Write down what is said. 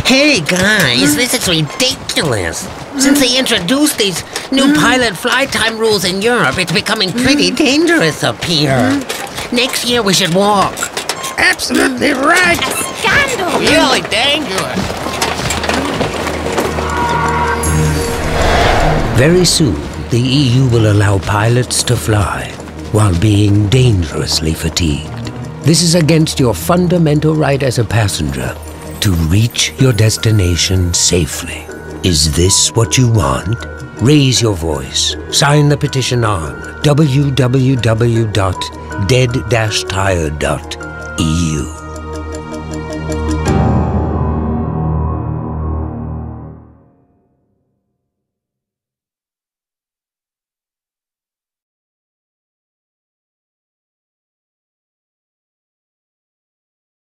Hey guys, this is ridiculous. Since they introduced these new pilot flight time rules in Europe, it's becoming pretty dangerous up here. Next year we should walk. Absolutely right. A scandal! Really dangerous. Very soon, the EU will allow pilots to fly while being dangerously fatigued. This is against your fundamental right as a passenger to reach your destination safely. Is this what you want? Raise your voice. Sign the petition on www.dead-tired.eu.